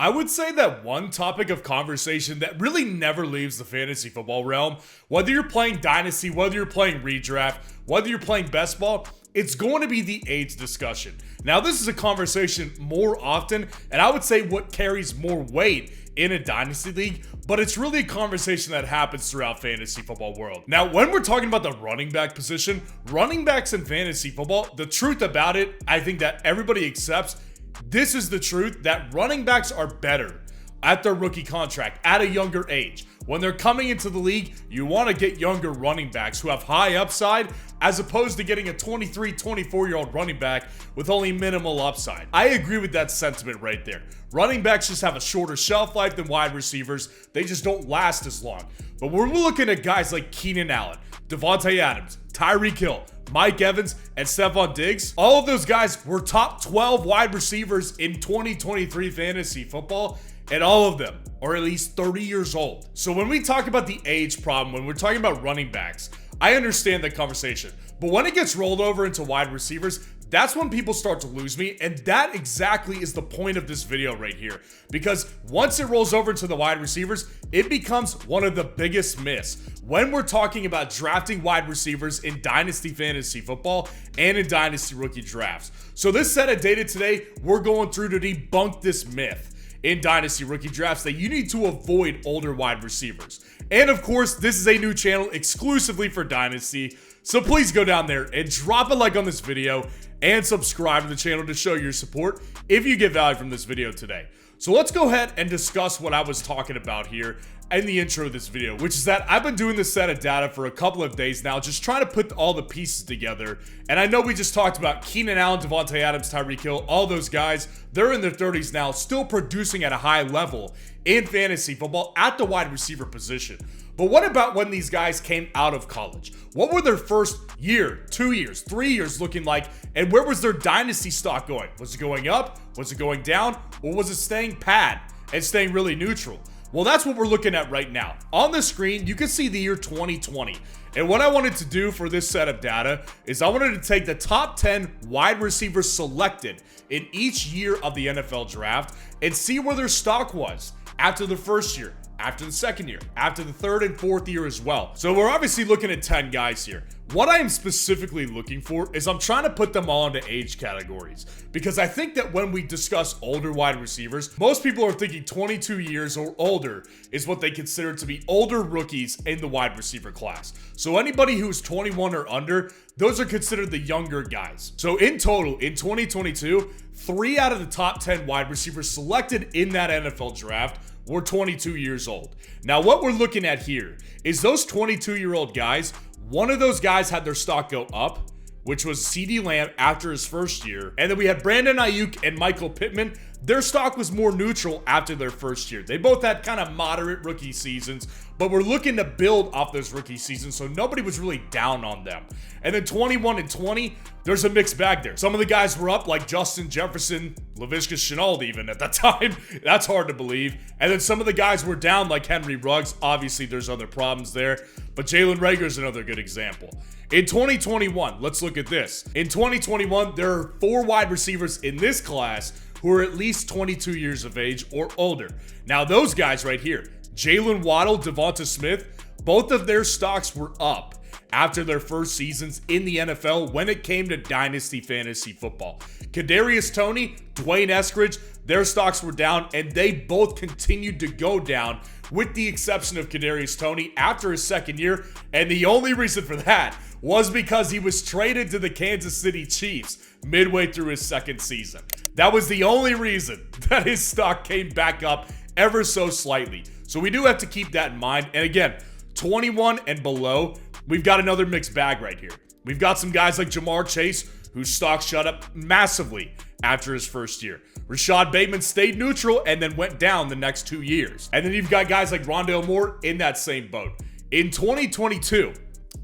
I would say that one topic of conversation that really never leaves the fantasy football realm, whether you're playing Dynasty, whether you're playing Redraft, whether you're playing Best Ball, it's going to be the age discussion. Now, this is a conversation more often, and I would say what carries more weight in a Dynasty league, but it's really a conversation that happens throughout fantasy football world. Now, when we're talking about the running back position, running backs in fantasy football, the truth about it, I think that everybody accepts, this is the truth, that running backs are better at their rookie contract at a younger age. When they're coming into the league, you want to get younger running backs who have high upside as opposed to getting a 23, 24-year-old running back with only minimal upside. I agree with that sentiment right there. Running backs just have a shorter shelf life than wide receivers. They just don't last as long. But we're looking at guys like Keenan Allen, Devontae Adams, Tyreek Hill, Mike Evans, and Stephon Diggs. All of those guys were top 12 wide receivers in 2023 fantasy football, and all of them are at least 30 years old. So when we talk about the age problem, when we're talking about running backs, I understand that conversation. But when it gets rolled over into wide receivers, that's when people start to lose me, and that exactly is the point of this video right here. Because once it rolls over into the wide receivers, it becomes one of the biggest myths when we're talking about drafting wide receivers in Dynasty Fantasy Football and in Dynasty Rookie Drafts. So this set of data today, we're going through to debunk this myth in Dynasty Rookie Drafts that you need to avoid older wide receivers. And of course, this is a new channel exclusively for Dynasty, so please go down there and drop a like on this video and subscribe to the channel to show your support if you get value from this video today. So let's go ahead and discuss what I was talking about here in the intro of this video, which is that I've been doing this set of data for a couple of days now, just trying to put all the pieces together. And I know we just talked about Keenan Allen, Devontae Adams, Tyreek Hill, all those guys. They're in their 30s now, still producing at a high level in fantasy football at the wide receiver position. But what about when these guys came out of college? What were their first year, 2 years, 3 years looking like? And where was their dynasty stock going? Was it going up? Was it going down? Or was it staying pat and staying really neutral? Well, that's what we're looking at right now. On the screen, you can see the year 2020. And what I wanted to do for this set of data is I wanted to take the top 10 wide receivers selected in each year of the NFL draft and see where their stock was after the first year, after the second year, after the third and fourth year as well. So we're obviously looking at 10 guys here. What I am specifically looking for is I'm trying to put them all into age categories, because I think that when we discuss older wide receivers, most people are thinking 22 years or older is what they consider to be older rookies in the wide receiver class. So anybody who's 21 or under, those are considered the younger guys. So in total, in 2022, 3 out of the top 10 wide receivers selected in that NFL draft were 22 years old. Now, what we're looking at here is those 22-year-old guys. One of those guys had their stock go up, which was CeeDee Lamb after his first year. And then we had Brandon Ayuk and Michael Pittman. Their stock was more neutral after their first year. They both had kind of moderate rookie seasons, but we're looking to build off those rookie seasons, so nobody was really down on them. And then 21 and 20, there's a mixed bag there. Some of the guys were up, like Justin Jefferson, Laviska Shenault even at that time. That's hard to believe. And then some of the guys were down, like Henry Ruggs. Obviously, there's other problems there, but Jalen Reagor is another good example. In 2021, let's look at this. In 2021, there are 4 wide receivers in this class who are at least 22 years of age or older. Now, those guys right here, Jalen Waddle, Devonta Smith, both of their stocks were up after their first seasons in the NFL when it came to Dynasty Fantasy Football. Kadarius Toney, Dwayne Eskridge, their stocks were down, and they both continued to go down, with the exception of Kadarius Toney after his second year, and the only reason for that was because he was traded to the Kansas City Chiefs midway through his second season. That was the only reason that his stock came back up ever so slightly. So we do have to keep that in mind. And again, 21 and below, we've got another mixed bag right here. We've got some guys like Jamar Chase, whose stock shot up massively after his first year. Rashad Bateman stayed neutral and then went down the next 2 years. And then you've got guys like Rondale Moore in that same boat. In 2022,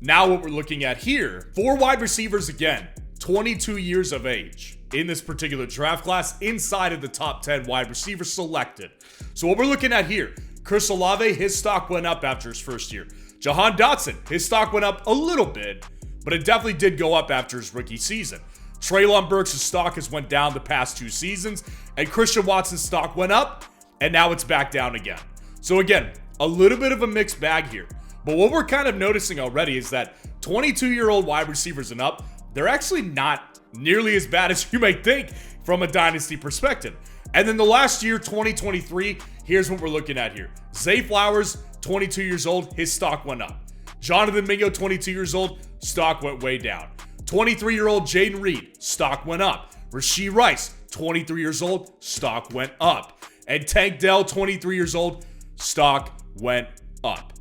now what we're looking at here, 4 wide receivers again, 22 years of age in this particular draft class inside of the top 10 wide receivers selected. So what we're looking at here, Chris Olave, his stock went up after his first year. Jahan Dotson, his stock went up a little bit, but it definitely did go up after his rookie season. Treylon Burks' stock has went down the past 2 seasons, and Christian Watson's stock went up, and now it's back down again. So again, a little bit of a mixed bag here. But what we're kind of noticing already is that 22-year-old wide receivers and up, they're actually not nearly as bad as you might think from a dynasty perspective. And then the last year, 2023, here's what we're looking at here. Zay Flowers, 22 years old, his stock went up. Jonathan Mingo, 22 years old, stock went way down. 23-year-old Jaden Reed, stock went up. Rashee Rice, 23 years old, stock went up. And Tank Dell, 23 years old, stock went up.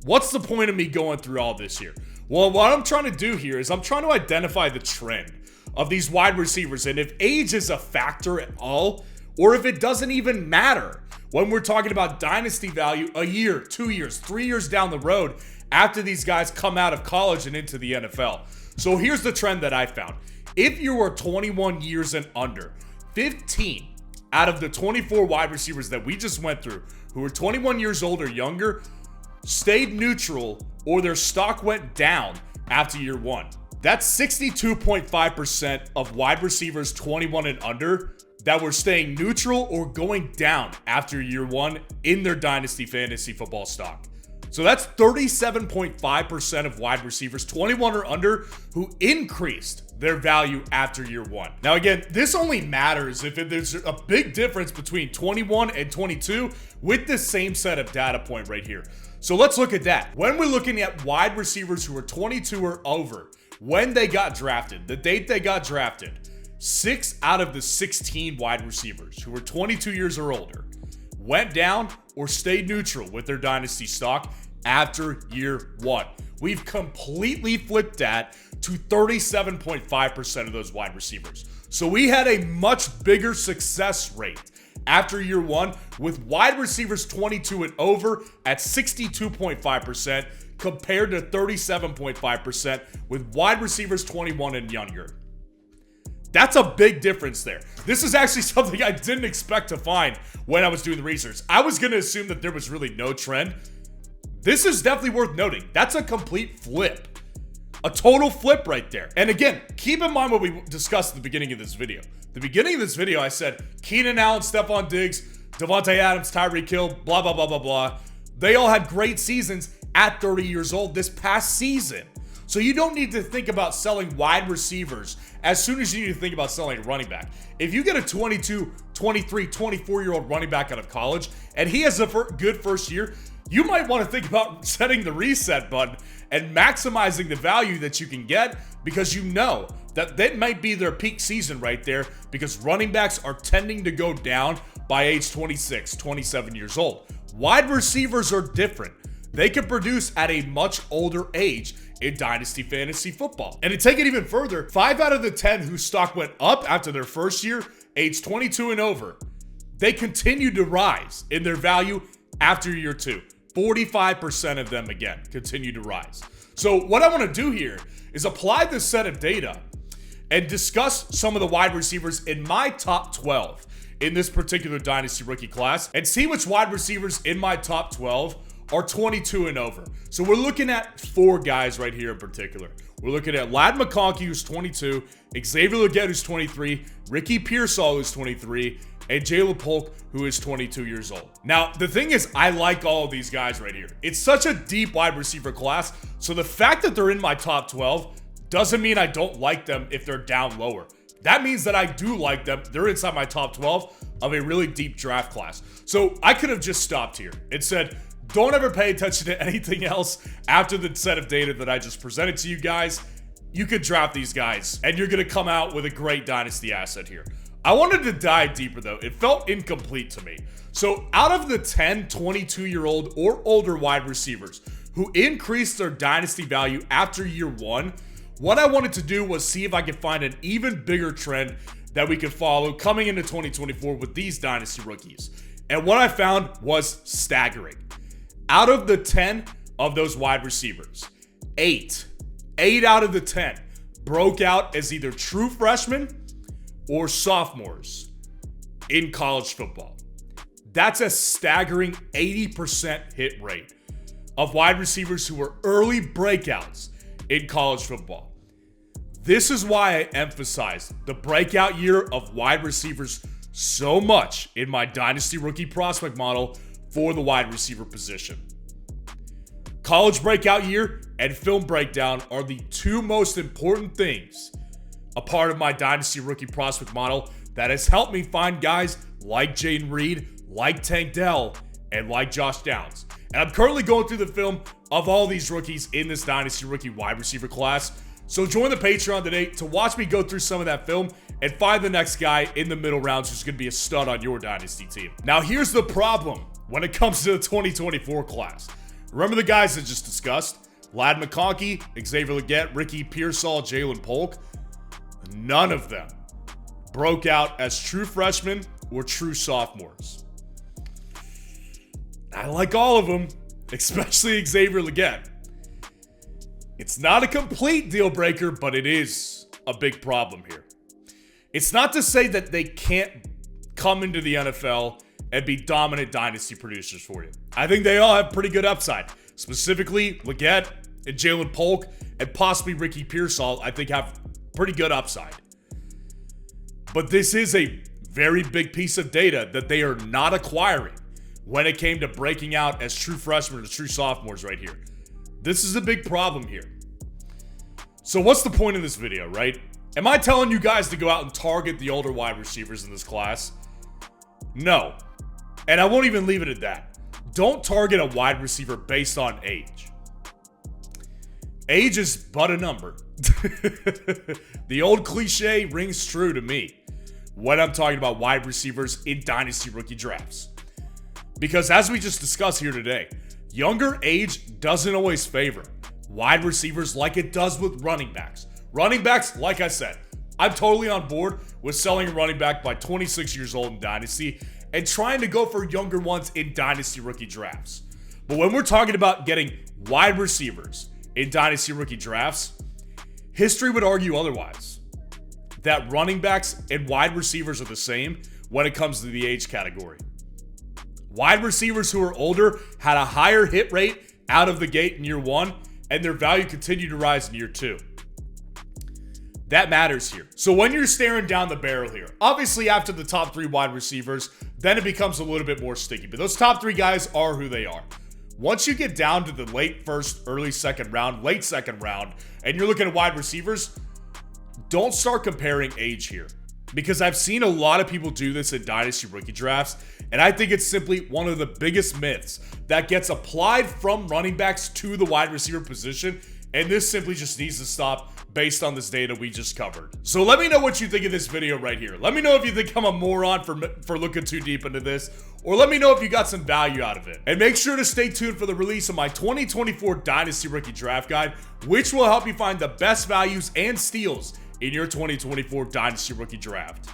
What's the point of me going through all this here? Well, what I'm trying to do here is I'm trying to identify the trend of these wide receivers and if age is a factor at all, or if it doesn't even matter when we're talking about dynasty value a year, 2 years, 3 years down the road after these guys come out of college and into the NFL. So here's the trend that I found. If you are 21 years and under, 15 out of the 24 wide receivers that we just went through who were 21 years old or younger stayed neutral or their stock went down after year one. That's 62.5% of wide receivers 21 and under that were staying neutral or going down after year one in their dynasty fantasy football stock. So that's 37.5% of wide receivers 21 or under who increased their value after year one. Now again, this only matters if there's a big difference between 21 and 22 with the same set of data point right here. So let's look at that. When we're looking at wide receivers who are 22 or over, when they got drafted, the date they got drafted, 6 out of the 16 wide receivers who were 22 years or older went down or stayed neutral with their dynasty stock after year one. We've completely flipped that to 37.5% of those wide receivers. So we had a much bigger success rate after year one with wide receivers 22 and over at 62.5% compared to 37.5% with wide receivers 21 and younger. That's a big difference there. This is actually something I didn't expect to find when I was doing the research. I was going to assume that there was really no trend. This is definitely worth noting. That's a complete flip. A total flip right there. And again, keep in mind what we discussed at the beginning of this video. The beginning of this video, I said Keenan Allen, Stephon Diggs, Devontae Adams, Tyreek Hill, blah, blah, blah, blah, blah. They all had great seasons at 30 years old this past season. So you don't need to think about selling wide receivers as soon as you need to think about selling a running back. If you get a 22, 23, 24-year-old running back out of college and he has a good first year, you might want to think about setting the reset button and maximizing the value that you can get because you know that that might be their peak season right there because running backs are tending to go down by age 26, 27 years old. Wide receivers are different. They can produce at a much older age in Dynasty Fantasy Football. And to take it even further, 5 out of the 10 whose stock went up after their first year, age 22 and over, they continued to rise in their value after year 2. 45% of them, again, continue to rise. So what I want to do here is apply this set of data and discuss some of the wide receivers in my top 12 in this particular Dynasty rookie class and see which wide receivers in my top 12 are 22 and over. So we're looking at 4 guys right here in particular. We're looking at Ladd McConkey, who's 22, Xavier Legette, who's 23, Ricky Pearsall, who's 23, and Jalen Polk, who is 22 years old. Now, the thing is, I like all of these guys right here. It's such a deep wide receiver class, so the fact that they're in my top 12 doesn't mean I don't like them if they're down lower. That means that I do like them. They're inside my top 12 of a really deep draft class. So I could have just stopped here and said, don't ever pay attention to anything else after the set of data that I just presented to you guys. You could draft these guys, and you're going to come out with a great dynasty asset here. I wanted to dive deeper, though. It felt incomplete to me. So out of the 10 22-year-old or older wide receivers who increased their dynasty value after year 1, what I wanted to do was see if I could find an even bigger trend that we could follow coming into 2024 with these dynasty rookies. And what I found was staggering. Out of the 10 of those wide receivers, 8 out of the 10 broke out as either true freshmen or sophomores in college football. That's a staggering 80% hit rate of wide receivers who were early breakouts in college football. This is why I emphasize the breakout year of wide receivers so much in my Dynasty rookie prospect model for the wide receiver position. College breakout year and film breakdown are the two most important things a part of my Dynasty rookie prospect model that has helped me find guys like Jaden Reed, like Tank Dell, and like Josh Downs. And I'm currently going through the film of all these rookies in this Dynasty rookie wide receiver class. So join the Patreon today to watch me go through some of that film and find the next guy in the middle rounds who's going to be a stud on your Dynasty team. Now here's the problem when it comes to the 2024 class. Remember the guys that just discussed? Ladd McConkey, Xavier Legette, Ricky Pearsall, Jalen Polk. None of them broke out as true freshmen or true sophomores. I like all of them, especially Xavier Legette. It's not a complete deal breaker, but it is a big problem here. It's not to say that they can't come into the NFL and be dominant dynasty producers for you. I think they all have pretty good upside. Specifically, Legette and Jalen Polk and possibly Ricky Pearsall, I think have pretty good upside. But this is a very big piece of data that they are not acquiring when it came to breaking out as true freshmen or true sophomores right here. This is a big problem here. So what's the point of this video, right? Am I telling you guys to go out and target the older wide receivers in this class? No. And I won't even leave it at that. Don't target a wide receiver based on age. Age is but a number. The old cliche rings true to me when I'm talking about wide receivers in dynasty rookie drafts. Because as we just discussed here today, younger age doesn't always favor wide receivers like it does with running backs. Running backs, like I said, I'm totally on board with selling a running back by 26 years old in Dynasty and trying to go for younger ones in Dynasty rookie drafts. But when we're talking about getting wide receivers in Dynasty rookie drafts, history would argue otherwise. That running backs and wide receivers are the same when it comes to the age category. Wide receivers who are older had a higher hit rate out of the gate in year one, and their value continued to rise in year two. That matters here. So when you're staring down the barrel here, obviously after the top three wide receivers, then it becomes a little bit more sticky. But those top three guys are who they are. Once you get down to the late first, early second round, late second round, and you're looking at wide receivers, don't start comparing age here. Because I've seen a lot of people do this in Dynasty rookie drafts, and I think it's simply one of the biggest myths that gets applied from running backs to the wide receiver position, and this simply just needs to stop based on this data we just covered. So let me know what you think of this video right here. Let me know if you think I'm a moron for looking too deep into this, or let me know if you got some value out of it. And make sure to stay tuned for the release of my 2024 Dynasty Rookie Draft Guide, which will help you find the best values and steals in your 2024 Dynasty Rookie Draft.